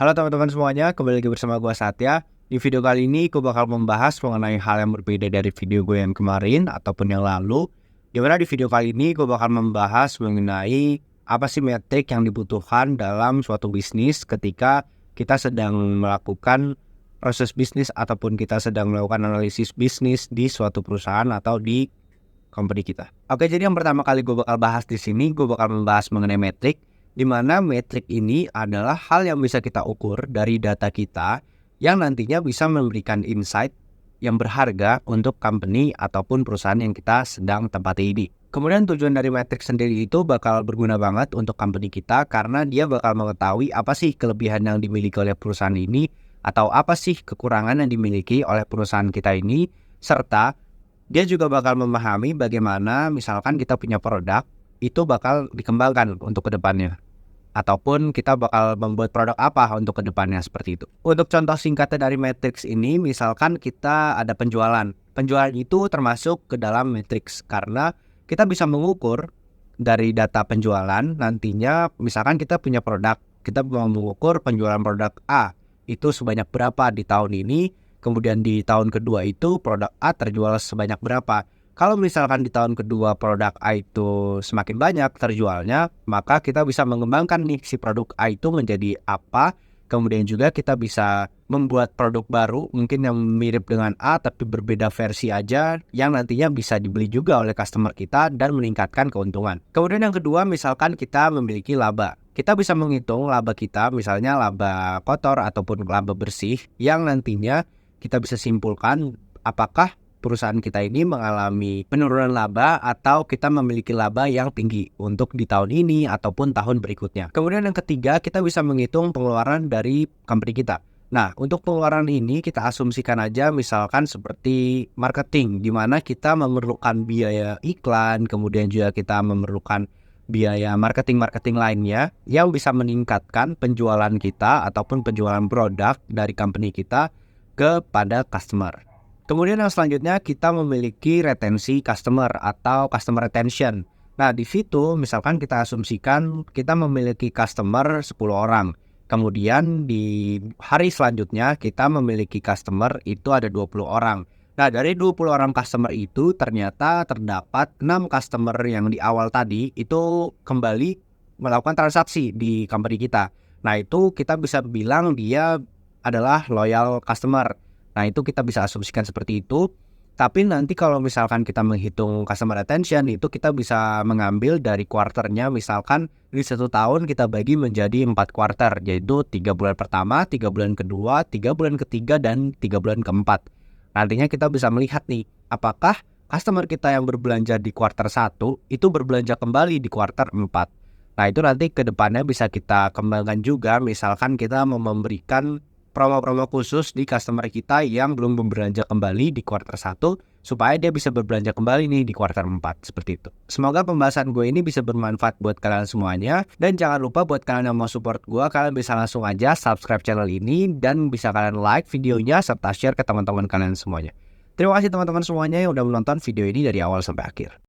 Halo teman-teman semuanya, kembali lagi bersama gue Satya. Di video kali ini gue bakal membahas mengenai hal yang berbeda dari video gue yang kemarin ataupun yang lalu. Dimana di video kali ini gue bakal membahas mengenai apa sih metrik yang dibutuhkan dalam suatu bisnis ketika kita sedang melakukan proses bisnis ataupun kita sedang melakukan analisis bisnis di suatu perusahaan atau di company kita. Oke, jadi yang pertama kali gue bakal bahas di sini, gue bakal membahas mengenai metrik, di mana metrik ini adalah hal yang bisa kita ukur dari data kita yang nantinya bisa memberikan insight yang berharga untuk company ataupun perusahaan yang kita sedang tempati ini. Kemudian tujuan dari metrik sendiri itu bakal berguna banget untuk company kita karena dia bakal mengetahui apa sih kelebihan yang dimiliki oleh perusahaan ini atau apa sih kekurangan yang dimiliki oleh perusahaan kita ini, serta dia juga bakal memahami bagaimana misalkan kita punya produk itu bakal dikembangkan untuk kedepannya. Ataupun kita bakal membuat produk apa untuk kedepannya seperti itu. Untuk contoh singkatnya dari matrix ini, misalkan kita ada penjualan. Penjualan itu termasuk ke dalam matrix karena kita bisa mengukur dari data penjualan nantinya misalkan kita punya produk. Kita mau mengukur penjualan produk A itu sebanyak berapa di tahun ini. Kemudian di tahun kedua itu produk A terjual sebanyak berapa. Kalau misalkan di tahun kedua produk A itu semakin banyak terjualnya, maka kita bisa mengembangkan nih si produk A itu menjadi apa. Kemudian juga kita bisa membuat produk baru mungkin yang mirip dengan A tapi berbeda versi aja yang nantinya bisa dibeli juga oleh customer kita dan meningkatkan keuntungan. Kemudian yang kedua, misalkan kita memiliki laba. Kita bisa menghitung laba kita, misalnya laba kotor ataupun laba bersih yang nantinya kita bisa simpulkan apakah perusahaan kita ini mengalami penurunan laba atau kita memiliki laba yang tinggi untuk di tahun ini ataupun tahun berikutnya. Kemudian yang ketiga, kita bisa menghitung pengeluaran dari company kita. Nah, untuk pengeluaran ini kita asumsikan aja misalkan seperti marketing, di mana kita memerlukan biaya iklan, kemudian juga kita memerlukan biaya marketing lainnya yang bisa meningkatkan penjualan kita ataupun penjualan produk dari company kita kepada customer. Kemudian yang selanjutnya kita memiliki retensi customer atau customer retention. Nah, di situ misalkan kita asumsikan kita memiliki customer 10 orang. Kemudian di hari selanjutnya kita memiliki customer itu ada 20 orang. Nah, dari 20 orang customer itu ternyata terdapat 6 customer yang di awal tadi itu kembali melakukan transaksi di company kita. Nah, itu kita bisa bilang dia adalah loyal customer. Nah, itu kita bisa asumsikan seperti itu. Tapi nanti kalau misalkan kita menghitung customer retention, itu kita bisa mengambil dari kuarternya. Misalkan di 1 tahun kita bagi menjadi 4 kuarter, yaitu 3 bulan pertama, 3 bulan kedua, 3 bulan ketiga, dan 3 bulan keempat. Nantinya kita bisa melihat nih, apakah customer kita yang berbelanja di kuarter 1 itu berbelanja kembali di kuarter 4. Nah, itu nanti ke depannya bisa kita kembangkan juga. Misalkan kita mau memberikan promo-promo khusus di customer kita yang belum berbelanja kembali di kuarter 1 supaya dia bisa berbelanja kembali nih di kuarter 4 seperti itu. Semoga pembahasan gue ini bisa bermanfaat buat kalian semuanya, dan jangan lupa buat kalian yang mau support gue, kalian bisa langsung aja subscribe channel ini dan bisa kalian like videonya serta share ke teman-teman kalian semuanya. Terima kasih teman-teman semuanya yang udah menonton video ini dari awal sampai akhir.